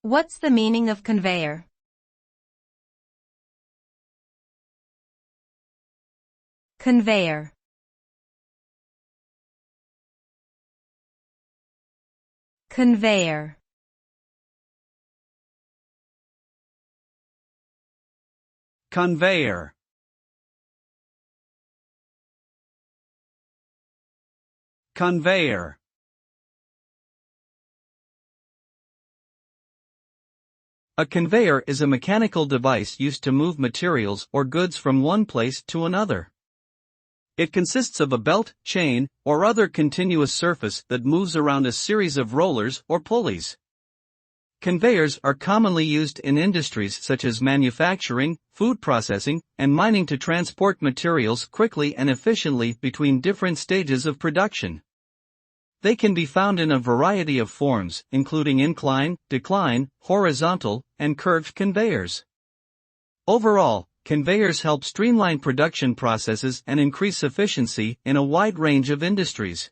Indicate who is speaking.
Speaker 1: What's the meaning of conveyor? Conveyor. Conveyor.
Speaker 2: Conveyor. Conveyor. A conveyor is a mechanical device used to move materials or goods from one place to another. It consists of a belt, chain, or other continuous surface that moves around a series of rollers or pulleys. Conveyors are commonly used in industries such as manufacturing, food processing, and mining to transport materials quickly and efficiently between different stages of production. They can be found in a variety of forms, including incline, decline, horizontal, and curved conveyors. Overall, conveyors help streamline production processes and increase efficiency in a wide range of industries.